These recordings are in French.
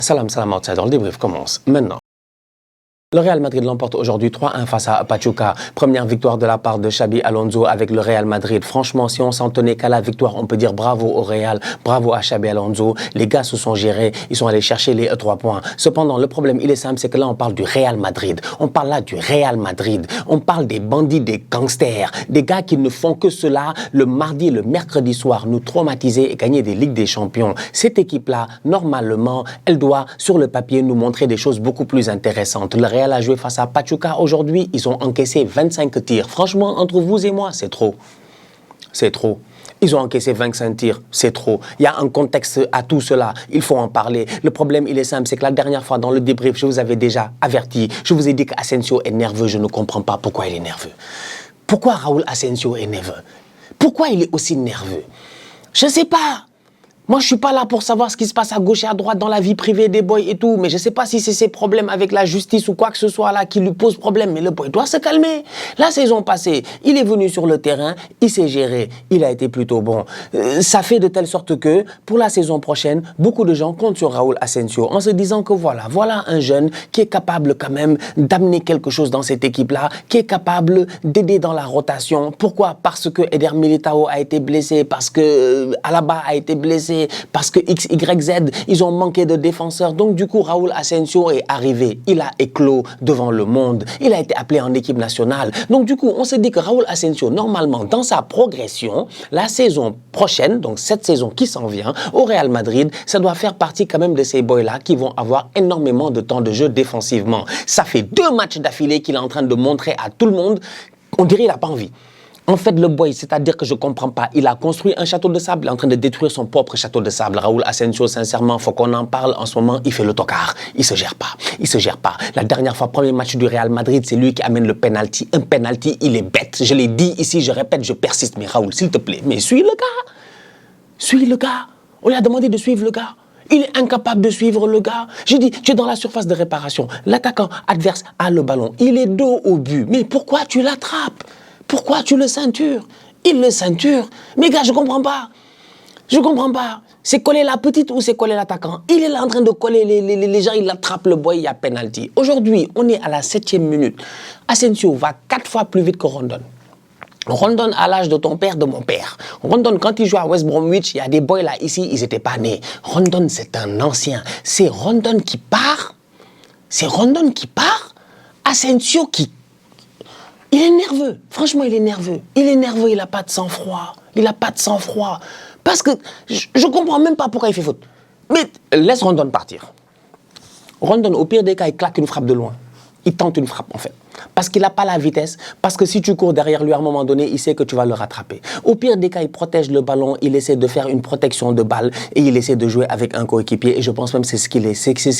Salam outsider, le débrief commence maintenant. Le Real Madrid l'emporte aujourd'hui 3-1 face à Pachuca. Première victoire de la part de Xabi Alonso avec le Real Madrid. Franchement, si on s'en tenait qu'à la victoire, on peut dire bravo au Real, bravo à Xabi Alonso. Les gars se sont gérés, ils sont allés chercher les 3 points. Cependant, le problème, il est simple, c'est que là, on parle du Real Madrid. On parle là du Real Madrid. On parle des bandits, des gangsters, des gars qui ne font que cela le mardi et le mercredi soir, nous traumatiser et gagner des Ligues des Champions. Cette équipe-là, normalement, elle doit, sur le papier, nous montrer des choses beaucoup plus intéressantes. Le Real a joué face à Pachuca aujourd'hui, ils ont encaissé 25 tirs. Franchement, entre vous et moi, c'est trop. C'est trop. Ils ont encaissé 25 tirs, c'est trop. Il y a un contexte à tout cela, il faut en parler. Le problème, il est simple, c'est que la dernière fois dans le débrief, je vous avais déjà averti. Je vous ai dit qu'Asensio est nerveux, je ne comprends pas pourquoi il est nerveux. Pourquoi Raúl Asensio est nerveux? Pourquoi il est aussi nerveux? Je ne sais pas. Moi, je ne suis pas là pour savoir ce qui se passe à gauche et à droite dans la vie privée des boys et tout. Mais je ne sais pas si c'est ses problèmes avec la justice ou quoi que ce soit là qui lui pose problème. Mais le boy doit se calmer. La saison passée, il est venu sur le terrain, il s'est géré, il a été plutôt bon. Ça fait de telle sorte que, pour la saison prochaine, beaucoup de gens comptent sur Raúl Asensio en se disant que voilà un jeune qui est capable quand même d'amener quelque chose dans cette équipe-là, qui est capable d'aider dans la rotation. Pourquoi? Parce que Eder Militao a été blessé, parce que Alaba a été blessé, parce que X, Y, Z, ils ont manqué de défenseurs. Donc, du coup, Raúl Asensio est arrivé. Il a éclos devant le monde. Il a été appelé en équipe nationale. Donc, du coup, on se dit que Raúl Asensio, normalement, dans sa progression, la saison prochaine, donc cette saison qui s'en vient, au Real Madrid, ça doit faire partie quand même de ces boys-là qui vont avoir énormément de temps de jeu défensivement. Ça fait 2 matchs d'affilée qu'il est en train de montrer à tout le monde. On dirait qu'il n'a pas envie. En fait, le boy, c'est-à-dire que je ne comprends pas. Il a construit un château de sable, il est en train de détruire son propre château de sable. Raúl Asensio, sincèrement, il faut qu'on en parle. En ce moment, il fait le tocard. Il ne se gère pas. Il ne se gère pas. La dernière fois, premier match du Real Madrid, c'est lui qui amène le penalty. Un penalty, il est bête. Je l'ai dit ici, je répète, je persiste. Mais Raúl, s'il te plaît, mais suis le gars. Suis le gars. On lui a demandé de suivre le gars. Il est incapable de suivre le gars. J'ai dit, tu es dans la surface de réparation. L'attaquant adverse a le ballon. Il est dos au but. Mais pourquoi tu l'attrapes? Pourquoi tu le ceintures? Il le ceinture. Mais gars, je comprends pas. Je comprends pas. C'est coller la petite ou c'est coller l'attaquant? Il est là en train de coller les gens, il attrape le boy, il y a penalty. Aujourd'hui, on est à la 7e minute. Asensio va 4 fois plus vite que Rondon. Rondon à l'âge de ton père, de mon père. Rondon, quand il joue à West Bromwich, il y a des boys là, ici, ils n'étaient pas nés. Rondon, c'est un ancien. C'est Rondon qui part. C'est Rondon qui part. Asensio qui... Il est nerveux. Franchement, il est nerveux. Il est nerveux, il n'a pas de sang-froid. Il n'a pas de sang-froid. Parce que je ne comprends même pas pourquoi il fait faute. Mais laisse Rondon partir. Rondon, au pire des cas, il claque une frappe de loin. Il tente une frappe, en fait. Parce qu'il n'a pas la vitesse. Parce que si tu cours derrière lui, à un moment donné, il sait que tu vas le rattraper. Au pire des cas, il protège le ballon. Il essaie de faire une protection de balle. Et il essaie de jouer avec un coéquipier. Et je pense même que c'est ce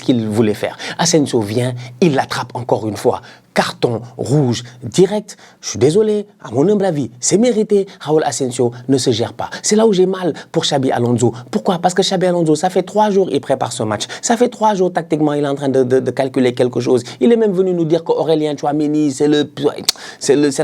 qu'il voulait faire. Asensio vient, il l'attrape encore une fois. Carton rouge direct. Je suis désolé, à mon humble avis, c'est mérité. Raúl Asensio ne se gère pas. C'est là où j'ai mal pour Xabi Alonso. Pourquoi? Parce que Xabi Alonso, ça fait 3 jours il prépare ce match. Ça fait 3 jours tactiquement, il est en train de calculer quelque chose. Il est même venu nous dire qu'Aurélien Tchouaméni, c'est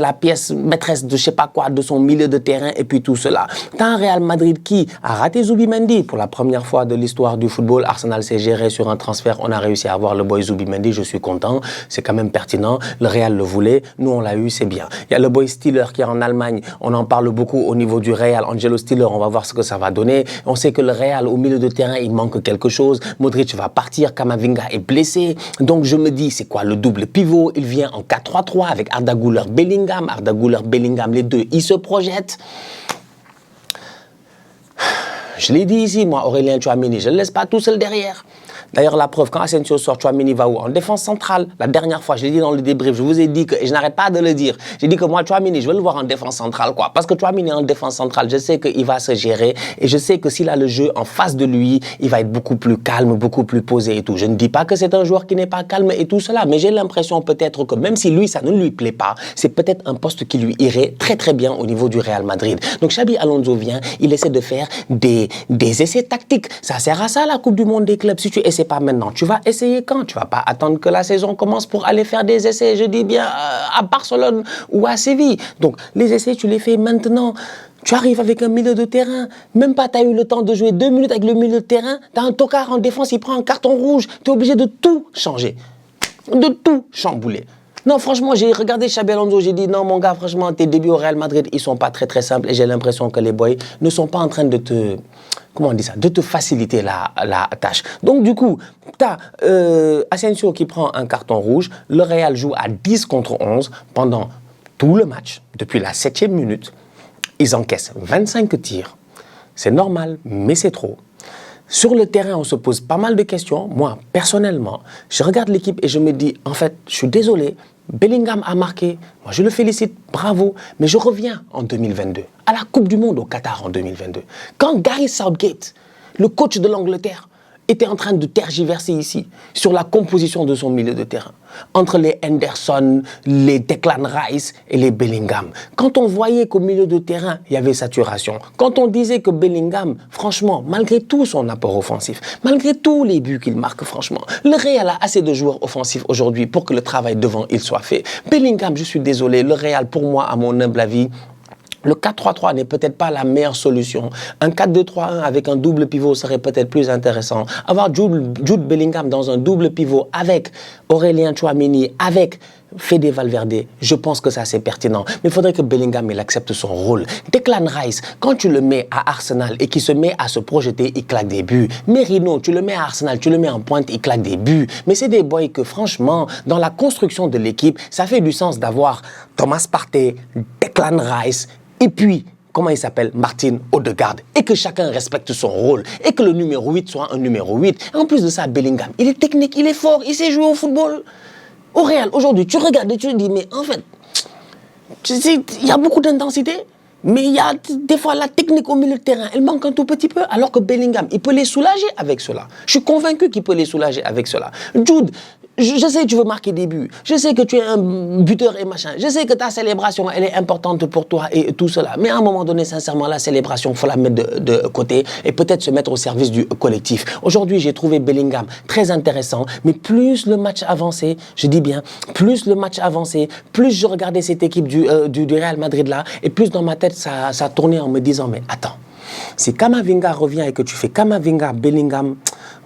la pièce maîtresse de je sais pas quoi, de son milieu de terrain et puis tout cela. T'as un Real Madrid qui a raté Zubimendi. Pour la première fois de l'histoire du football, Arsenal s'est géré sur un transfert. On a réussi à avoir le boy Zubimendi. Je suis content. C'est quand même pertinent. Le Real le voulait, nous on l'a eu, c'est bien. Il y a le boy Stiller qui est en Allemagne, on en parle beaucoup au niveau du Real. Angelo Stiller, on va voir ce que ça va donner. On sait que le Real, au milieu de terrain, il manque quelque chose. Modric va partir, Camavinga est blessé. Donc je me dis, c'est quoi le double pivot? Il vient en 4-3-3 avec Arda Güler-Bellingham. Arda Güler-Bellingham, les deux, ils se projettent. Je l'ai dit ici, moi, Aurélien Tchouaméni, je ne le laisse pas tout seul derrière. D'ailleurs, la preuve, quand Asensio sort, Tchouaméni va où? En défense centrale. La dernière fois, je l'ai dit dans le débrief, je vous ai dit que, et je n'arrête pas de le dire, j'ai dit que moi, Tchouaméni, je veux le voir en défense centrale, quoi. Parce que Tchouaméni en défense centrale, je sais qu'il va se gérer, et je sais que s'il a le jeu en face de lui, il va être beaucoup plus calme, beaucoup plus posé et tout. Je ne dis pas que c'est un joueur qui n'est pas calme et tout cela, mais j'ai l'impression peut-être que même si lui, ça ne lui plaît pas, c'est peut-être un poste qui lui irait très très bien au niveau du Real Madrid. Donc Xabi Alonso vient, il essaie de faire des des essais tactiques. Ça sert à ça, la Coupe du Monde des clubs. Si tu essaies pas maintenant, tu vas essayer quand? Tu vas pas attendre que la saison commence pour aller faire des essais, je dis bien, à Barcelone ou à Séville. Donc, les essais, tu les fais maintenant. Tu arrives avec un milieu de terrain, même pas tu as eu le temps de jouer 2 minutes avec le milieu de terrain, tu as un tocard en défense, il prend un carton rouge, tu es obligé de tout changer, de tout chambouler. Non, franchement, j'ai regardé Xabi Alonso, j'ai dit non, mon gars, franchement, tes débuts au Real Madrid, ils sont pas très simples et j'ai l'impression que les boys ne sont pas en train de te, comment on dit ça, de te faciliter la tâche. Donc, du coup, tu as Asensio qui prend un carton rouge, le Real joue à 10 contre 11 pendant tout le match, depuis la 7e minute. Ils encaissent 25 tirs. C'est normal, mais c'est trop. Sur le terrain, on se pose pas mal de questions. Moi, personnellement, je regarde l'équipe et je me dis, en fait, je suis désolé, Bellingham a marqué. Moi, je le félicite, bravo. Mais je reviens en 2022, à la Coupe du Monde au Qatar en 2022. Quand Gareth Southgate, le coach de l'Angleterre, était en train de tergiverser ici sur la composition de son milieu de terrain, entre les Henderson, les Declan Rice et les Bellingham. Quand on voyait qu'au milieu de terrain, il y avait saturation, quand on disait que Bellingham, franchement, malgré tout son apport offensif, malgré tous les buts qu'il marque, franchement, le Real a assez de joueurs offensifs aujourd'hui pour que le travail devant il soit fait. Bellingham, je suis désolé, le Real, pour moi, à mon humble avis, le 4-3-3 n'est peut-être pas la meilleure solution. Un 4-2-3-1 avec un double pivot serait peut-être plus intéressant. Avoir Jude Bellingham dans un double pivot avec Aurélien Tchouaméni, avec Fede Valverde, je pense que ça c'est pertinent. Mais il faudrait que Bellingham il accepte son rôle. Declan Rice, quand tu le mets à Arsenal et qu'il se met à se projeter, il claque des buts. Merino, tu le mets à Arsenal, tu le mets en pointe, il claque des buts. Mais c'est des boys que franchement, dans la construction de l'équipe, ça fait du sens d'avoir Thomas Partey, Declan Rice, et puis, comment il s'appelle, Martin Odegaard, et que chacun respecte son rôle, et que le numéro 8 soit un numéro 8. Et en plus de ça, Bellingham, il est technique, il est fort, il sait jouer au football. Au Real, aujourd'hui, tu regardes et tu te dis, mais en fait, il y a beaucoup d'intensité, mais il y a des fois la technique au milieu de terrain, elle manque un tout petit peu, alors que Bellingham, il peut les soulager avec cela. Je suis convaincu qu'il peut les soulager avec cela. Jude, je sais que tu veux marquer des buts, je sais que tu es un buteur et machin, je sais que ta célébration, elle est importante pour toi et tout cela, mais à un moment donné, sincèrement, la célébration, il faut la mettre de côté et peut-être se mettre au service du collectif. Aujourd'hui, j'ai trouvé Bellingham très intéressant, mais plus le match avançait, je dis bien, plus le match avançait, plus je regardais cette équipe du Real Madrid là, et plus dans ma tête, ça tournait en me disant, mais attends, si Camavinga revient et que tu fais Camavinga, Bellingham,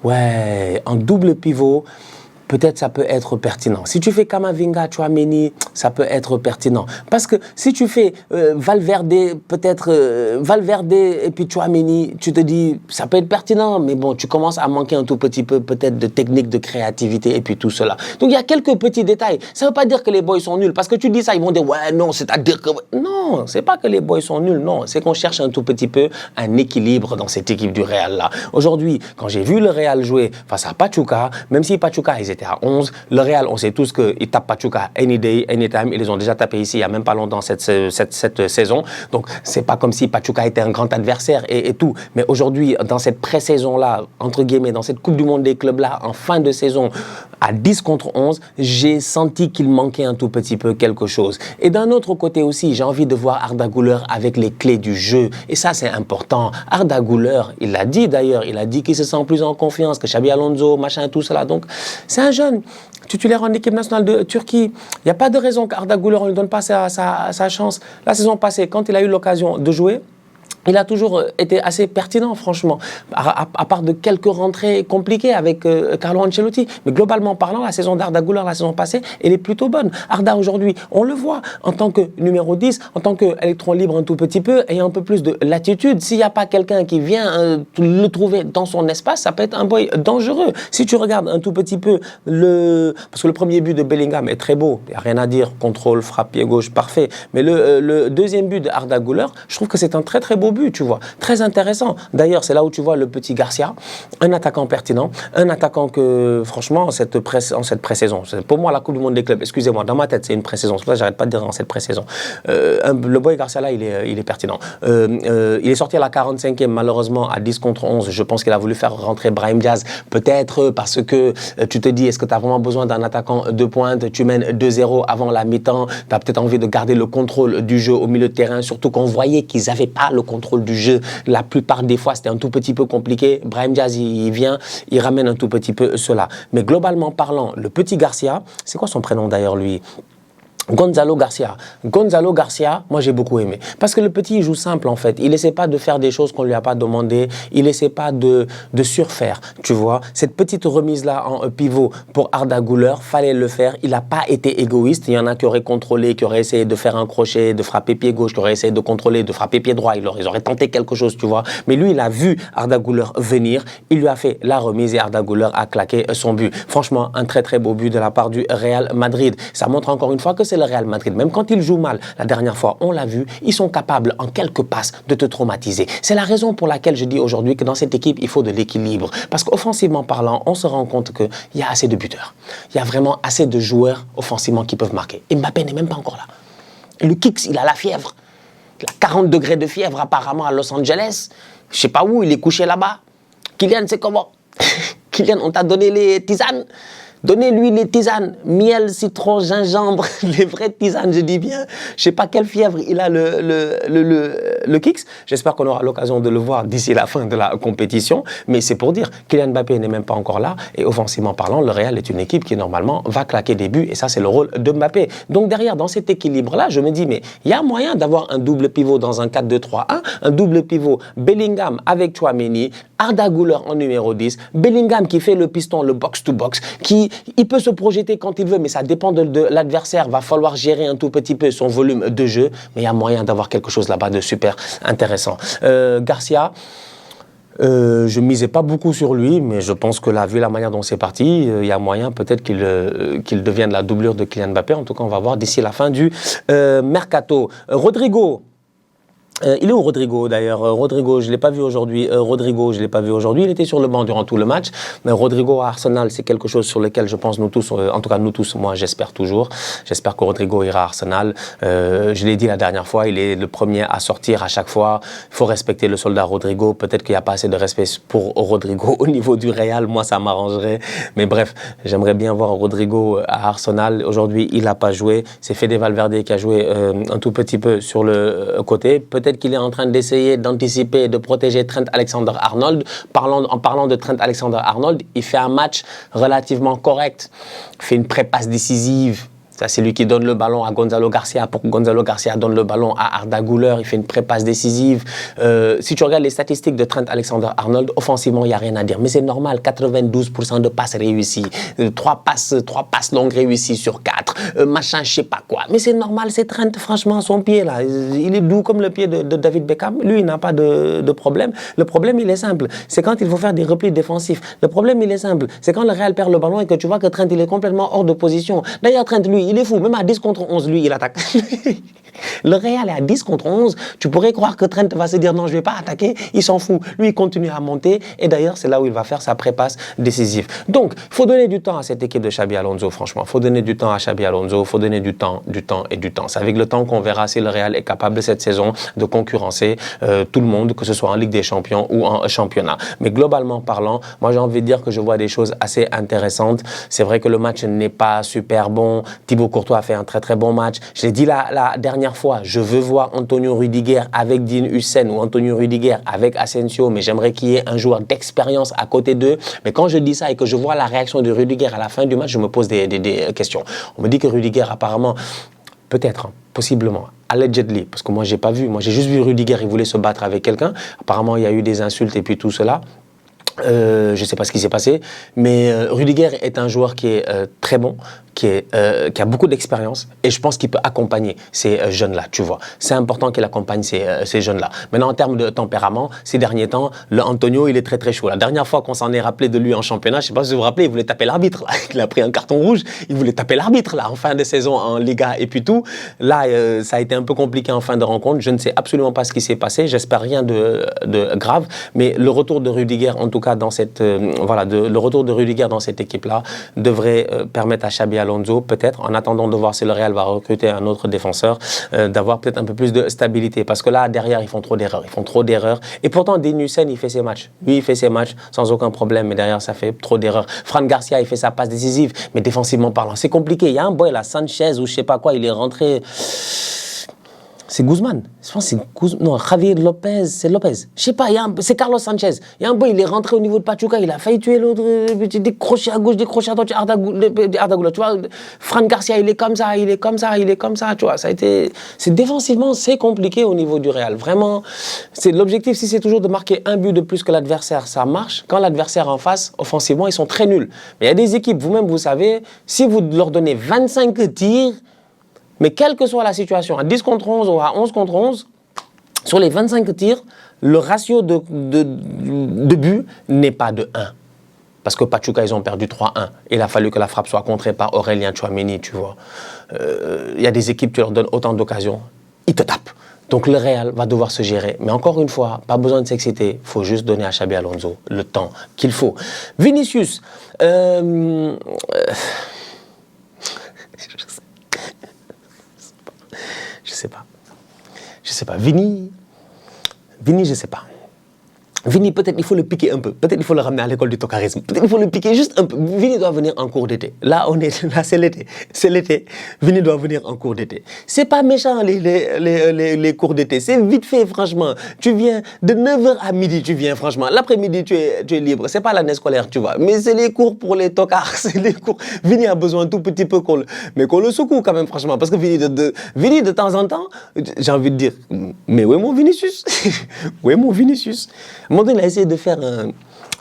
ouais, en double pivot, peut-être ça peut être pertinent. Si tu fais Camavinga, Tchouaméni, ça peut être pertinent. Parce que si tu fais Valverde, peut-être Valverde et puis Tchouaméni, tu te dis, ça peut être pertinent, mais bon, tu commences à manquer un tout petit peu peut-être de technique, de créativité et puis tout cela. Donc il y a quelques petits détails. Ça ne veut pas dire que les boys sont nuls. Parce que tu dis ça, ils vont dire, ouais, non, c'est-à-dire que... Non, c'est pas que les boys sont nuls, non. C'est qu'on cherche un tout petit peu un équilibre dans cette équipe du Real-là. Aujourd'hui, quand j'ai vu le Real jouer face à Pachuca, même si Pachuca, ils étaient à 11. Le Real, on sait tous qu'ils tapent Pachuca any day, anytime. Ils les ont déjà tapés ici il n'y a même pas longtemps cette saison. Donc, c'est pas comme si Pachuca était un grand adversaire et tout. Mais aujourd'hui, dans cette pré-saison-là, entre guillemets, dans cette Coupe du Monde des clubs-là, en fin de saison, à 10 contre 11, j'ai senti qu'il manquait un tout petit peu quelque chose. Et d'un autre côté aussi, j'ai envie de voir Arda Güler avec les clés du jeu. Et ça, c'est important. Arda Güler, il l'a dit d'ailleurs, il a dit qu'il se sent plus en confiance que Xabi Alonso, machin, tout cela. Donc, c'est un jeune titulaire en équipe nationale de Turquie. Il n'y a pas de raison qu'Arda Güler ne lui donne pas sa chance. La saison passée, quand il a eu l'occasion de jouer, il a toujours été assez pertinent, franchement, à part de quelques rentrées compliquées avec Carlo Ancelotti. Mais globalement parlant, la saison d'Arda Güler, la saison passée, elle est plutôt bonne. Arda, aujourd'hui, on le voit en tant que numéro 10, en tant qu'électron libre un tout petit peu, ayant un peu plus de latitude. S'il n'y a pas quelqu'un qui vient le trouver dans son espace, ça peut être un boy dangereux. Si tu regardes un tout petit peu parce que le premier but de Bellingham est très beau, il n'y a rien à dire, contrôle, frappe, pied gauche, parfait. Mais le deuxième but d'Arda Güler, je trouve que c'est un très très beau but, tu vois, très intéressant. D'ailleurs, c'est là où tu vois le petit Garcia, un attaquant pertinent, un attaquant que, franchement, en cette pré-saison, pour moi, la Coupe du Monde des clubs, excusez-moi, dans ma tête, c'est une pré-saison, c'est pour ça que j'arrête pas de dire dans cette pré-saison. Le boy Garcia, là, il est pertinent. Il est sorti à la 45e, malheureusement, à 10 contre 11. Je pense qu'il a voulu faire rentrer Brahim Diaz, peut-être parce que tu te dis, est-ce que tu as vraiment besoin d'un attaquant de pointe? Tu mènes 2-0 avant la mi-temps, tu as peut-être envie de garder le contrôle du jeu au milieu de terrain, surtout qu'on voyait qu'ils n'avaient pas le contrôle contrôle du jeu. La plupart des fois, c'était un tout petit peu compliqué. Brahim Diaz, il vient, il ramène un tout petit peu cela. Mais globalement parlant, le petit Garcia, c'est quoi son prénom d'ailleurs lui? Gonzalo Garcia. Gonzalo Garcia, moi j'ai beaucoup aimé. Parce que le petit, il joue simple en fait. Il n'essaie pas de faire des choses qu'on ne lui a pas demandé. Il n'essaie pas de surfaire, tu vois. Cette petite remise-là en pivot pour Arda Güler, fallait le faire. Il n'a pas été égoïste. Il y en a qui auraient contrôlé, qui auraient essayé de faire un crochet, de frapper pied gauche, qui auraient essayé de contrôler, de frapper pied droit. Ils auraient tenté quelque chose, tu vois. Mais lui, il a vu Arda Güler venir. Il lui a fait la remise et Arda Güler a claqué son but. Franchement, un très très beau but de la part du Real Madrid. Ça montre encore une fois que c'est le Real Madrid. Même quand ils jouent mal, la dernière fois, on l'a vu, ils sont capables en quelques passes de te traumatiser. C'est la raison pour laquelle je dis aujourd'hui que dans cette équipe, il faut de l'équilibre. Parce qu'offensivement parlant, on se rend compte qu'il y a assez de buteurs. Il y a vraiment assez de joueurs offensivement qui peuvent marquer. Et Mbappé n'est même pas encore là. Le Kicks, il a la fièvre. Il a 40 degrés de fièvre apparemment à Los Angeles. Je ne sais pas où, il est couché là-bas. Kylian, c'est comment? Kylian, on t'a donné les tisanes? Donnez-lui les tisanes, miel, citron, gingembre, les vraies tisanes, je dis bien. Je sais pas quelle fièvre il a le Kicks. J'espère qu'on aura l'occasion de le voir d'ici la fin de la compétition. Mais c'est pour dire, Kylian Mbappé n'est même pas encore là. Et offensivement parlant, le Real est une équipe qui normalement va claquer des buts. Et ça, c'est le rôle de Mbappé. Donc derrière, dans cet équilibre-là, je me dis, mais il y a moyen d'avoir un double pivot dans un 4-2-3-1, un double pivot Bellingham avec Tchouaméni, Arda Güler en numéro 10, Bellingham qui fait le piston, le box-to-box, il peut se projeter quand il veut, mais ça dépend de l'adversaire. Va falloir gérer un tout petit peu son volume de jeu, mais il y a moyen d'avoir quelque chose là-bas de super intéressant. Garcia, je ne misais pas beaucoup sur lui, mais je pense que là, vu la manière dont c'est parti, il y a moyen peut-être qu'il devienne la doublure de Kylian Mbappé. En tout cas, on va voir d'ici la fin du mercato. Rodrigo. Il est où Rodrigo d'ailleurs? Rodrigo, je ne l'ai pas vu aujourd'hui. Il était sur le banc durant tout le match. Mais Rodrigo à Arsenal, c'est quelque chose sur lequel je pense nous tous, en tout cas nous tous, moi j'espère toujours. J'espère que Rodrigo ira à Arsenal. Je l'ai dit la dernière fois, il est le premier à sortir à chaque fois. Il faut respecter le soldat Rodrigo. Peut-être qu'il n'y a pas assez de respect pour Rodrigo au niveau du Real. Moi, ça m'arrangerait. Mais bref, j'aimerais bien voir Rodrigo à Arsenal. Aujourd'hui, il n'a pas joué. C'est Fede Valverde qui a joué un tout petit peu sur le côté. Peut-être qu'il est en train d'essayer d'anticiper et de protéger Trent Alexander-Arnold. En parlant de Trent Alexander-Arnold, il fait un match relativement correct. Il fait une pré-passe décisive. Ça, c'est lui qui donne le ballon à Gonzalo Garcia pour que Gonzalo Garcia donne le ballon à Arda Güler. Il fait une pré-passe décisive. Si tu regardes les statistiques de Trent Alexander-Arnold, offensivement, il n'y a rien à dire. Mais c'est normal, 92% de passes réussies. 3 passes longues réussies sur 4. Machin, je sais pas quoi. Mais c'est normal, c'est Trent, franchement, son pied là. Il est doux comme le pied de David Beckham. Lui, il n'a pas de problème. Le problème, il est simple. C'est quand il faut faire des replis défensifs. Le problème, il est simple. C'est quand le Real perd le ballon et que tu vois que Trent, il est complètement hors de position. D'ailleurs, Trent, lui, il est fou. Même à 10 contre 11, lui, il attaque. Le Real est à 10 contre 11. Tu pourrais croire que Trent va se dire non, je ne vais pas attaquer. Il s'en fout. Lui, il continue à monter. Et d'ailleurs, c'est là où il va faire sa pré-passe décisive. Donc, il faut donner du temps à cette équipe de Xabi Alonso, franchement. Il faut donner du temps à Xabi Alonso. Il faut donner du temps et du temps. C'est avec le temps qu'on verra si le Real est capable cette saison de concurrencer tout le monde, que ce soit en Ligue des Champions ou en championnat. Mais globalement parlant, moi, j'ai envie de dire que je vois des choses assez intéressantes. C'est vrai que le match n'est pas super bon. Thibaut Courtois a fait un très très bon match. Je l'ai dit la dernière fois, je veux voir Antonio Rudiger avec Dean Huijsen ou Antonio Rudiger avec Asensio, mais j'aimerais qu'il y ait un joueur d'expérience à côté d'eux. Mais quand je dis ça et que je vois la réaction de Rudiger à la fin du match, je me pose des questions. On me dit que Rudiger apparemment, peut-être, possiblement, allegedly, parce que moi j'ai pas vu, moi j'ai juste vu Rudiger, il voulait se battre avec quelqu'un. Apparemment il y a eu des insultes et puis tout cela. Je ne sais pas ce qui s'est passé, mais Rudiger est un joueur qui est très bon, qui a beaucoup d'expérience et je pense qu'il peut accompagner ces jeunes-là, tu vois. C'est important qu'il accompagne ces jeunes-là. Maintenant, en termes de tempérament, ces derniers temps, le Antonio, il est très très chaud. La dernière fois qu'on s'en est rappelé de lui en championnat, je ne sais pas si vous vous rappelez, il voulait taper l'arbitre. Il a pris un carton rouge, il voulait taper l'arbitre là, en fin de saison en Liga et puis tout. Là, ça a été un peu compliqué en fin de rencontre. Je ne sais absolument pas ce qui s'est passé. J'espère rien de grave, mais le retour de Rudiger, en tout cas dans cette le retour de Rudiger dans cette équipe-là devrait permettre à Xabi Alonso, peut-être, en attendant de voir si le Real va recruter un autre défenseur, d'avoir peut-être un peu plus de stabilité. Parce que là, derrière, ils font trop d'erreurs. Et pourtant, Dean Huijsen, il fait ses matchs. Lui, il fait ses matchs sans aucun problème, mais derrière, ça fait trop d'erreurs. Fran Garcia, il fait sa passe décisive, mais défensivement parlant, c'est compliqué. Il y a un boy là, Sanchez ou je sais pas quoi, il est rentré... C'est Guzman. Je pense que c'est Guzman. Non, Javier Lopez, c'est Lopez. Je sais pas, c'est Carlos Sanchez. Il y a un boy, il est rentré au niveau de Pachuca, il a failli tuer l'autre, des crochets à gauche, des crochets à droite, Arda Güler, tu vois. Fran Garcia, il est comme ça, il est comme ça, il est comme ça, tu vois. Ça a été... Défensivement, c'est compliqué au niveau du Real. Vraiment, l'objectif, si c'est toujours de marquer un but de plus que l'adversaire, ça marche. Quand l'adversaire en face, offensivement, ils sont très nuls. Mais il y a des équipes, vous-même, vous savez, si vous leur donnez 25 tirs, mais quelle que soit la situation, à 10 contre 11 ou à 11 contre 11, sur les 25 tirs, le ratio de but n'est pas de 1. Parce que Pachuca, ils ont perdu 3-1. Il a fallu que la frappe soit contrée par Aurélien Tchouaméni, tu vois. Il y a des équipes, tu leur donnes autant d'occasions, ils te tapent. Donc le Real va devoir se gérer. Mais encore une fois, pas besoin de s'exciter. Il faut juste donner à Xabi Alonso le temps qu'il faut. Vinicius. Je sais pas. Vini, je sais pas. Vini, peut-être il faut le piquer un peu. Peut-être il faut le ramener à l'école du tocarisme. Peut-être il faut le piquer juste un peu. Vini doit venir en cours d'été. Là, c'est l'été. C'est l'été. Vini doit venir en cours d'été. C'est pas méchant les cours d'été. C'est vite fait, franchement. Tu viens de 9h à midi, tu viens, franchement. L'après-midi, tu es libre. C'est pas l'année scolaire, tu vois. Mais c'est les cours pour les tocards. C'est les cours. Vini a besoin un tout petit peu qu'on le secoue quand même, franchement. Parce que Vini, de temps en temps, j'ai envie de dire, mais où est mon Vinicius? Où est mon Vinicius? À un moment donné, il a essayé de faire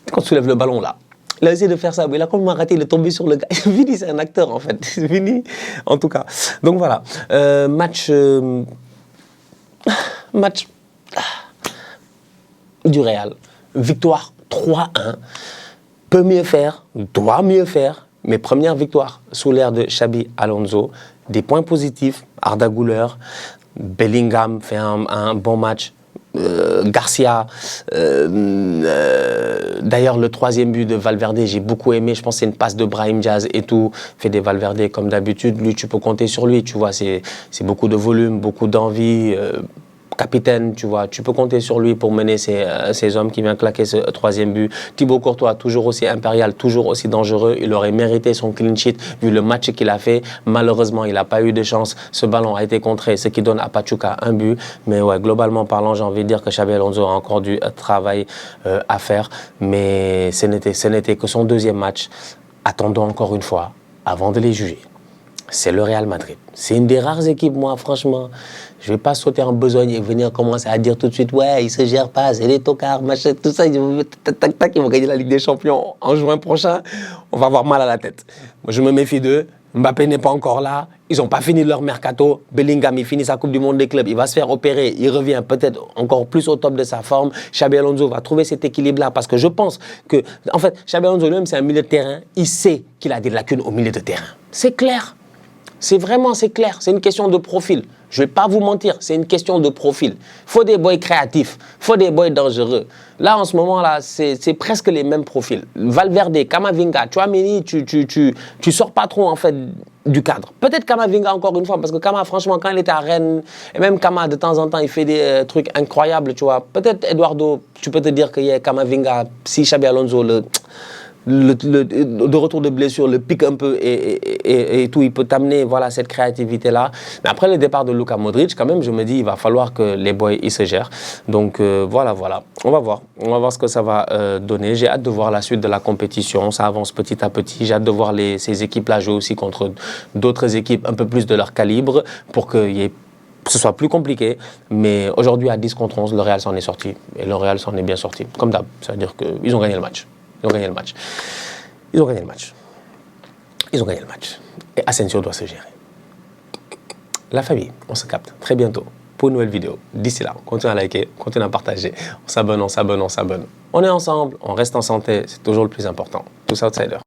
quand tu soulèves le ballon là, il a essayé de faire ça, mais il a complètement raté, il est tombé sur le gars. Vini, c'est un acteur en fait. Vini, en tout cas. Donc voilà, match du Real. Victoire 3-1. Peut mieux faire, doit mieux faire, mais première victoire sous l'ère de Xabi Alonso. Des points positifs, Arda Güler, Bellingham fait un bon match. Garcia, d'ailleurs le troisième but de Valverde, j'ai beaucoup aimé, je pense que c'est une passe de Brahim Diaz et tout, fait des Valverde comme d'habitude, lui tu peux compter sur lui, tu vois, c'est beaucoup de volume, beaucoup d'envie, capitaine, tu vois, tu peux compter sur lui pour mener ces hommes qui viennent claquer ce troisième but. Thibaut Courtois, toujours aussi impérial, toujours aussi dangereux, il aurait mérité son clean sheet vu le match qu'il a fait. Malheureusement, il n'a pas eu de chance. Ce ballon a été contré, ce qui donne à Pachuca un but. Mais ouais, globalement parlant, j'ai envie de dire que Xabi Alonso a encore du travail à faire. Mais ce n'était que son deuxième match. Attendons encore une fois avant de les juger. C'est le Real Madrid. C'est une des rares équipes, moi, franchement. Je ne vais pas sauter en besogne et venir commencer à dire tout de suite, ouais, ils ne se gèrent pas, c'est les tocards, machin, tout ça. Ils vont gagner la Ligue des Champions en juin prochain. On va avoir mal à la tête. Moi, je me méfie d'eux. Mbappé n'est pas encore là. Ils n'ont pas fini leur mercato. Bellingham, il finit sa Coupe du Monde des clubs. Il va se faire opérer. Il revient peut-être encore plus au top de sa forme. Xabi Alonso va trouver cet équilibre-là parce que je pense que, en fait, Xabi Alonso lui-même, c'est un milieu de terrain. Il sait qu'il a des lacunes au milieu de terrain. C'est clair. C'est clair, c'est une question de profil. Je ne vais pas vous mentir, c'est une question de profil. Il faut des boys créatifs, il faut des boys dangereux. Là, en ce moment-là, c'est presque les mêmes profils. Valverde, Camavinga, Tchouaméni, tu sors pas trop en fait du cadre. Peut-être Camavinga encore une fois, parce que Kama, franchement, quand il était à Rennes, et même Kama, de temps en temps, il fait des trucs incroyables, tu vois. Peut-être Eduardo, tu peux te dire qu'il y a Camavinga, si Xabi Alonso de retour de blessure, le pique un peu et tout, il peut t'amener voilà, cette créativité-là. Mais après le départ de Luka Modric, quand même, je me dis, il va falloir que les boys, ils se gèrent. Donc voilà. On va voir ce que ça va donner. J'ai hâte de voir la suite de la compétition. Ça avance petit à petit. J'ai hâte de voir ces équipes-là jouer aussi contre d'autres équipes un peu plus de leur calibre pour que ce soit plus compliqué. Mais aujourd'hui, à 10 contre 11, le Real s'en est sorti. Et le Real s'en est bien sorti, comme d'hab. C'est-à-dire qu'ils ont gagné le match. Ils ont gagné le match. Et Asensio doit se gérer. La famille, on se capte très bientôt pour une nouvelle vidéo. D'ici là, continuez à liker, continuez à partager. On s'abonne. On est ensemble, on reste en santé. C'est toujours le plus important. Tous outsiders.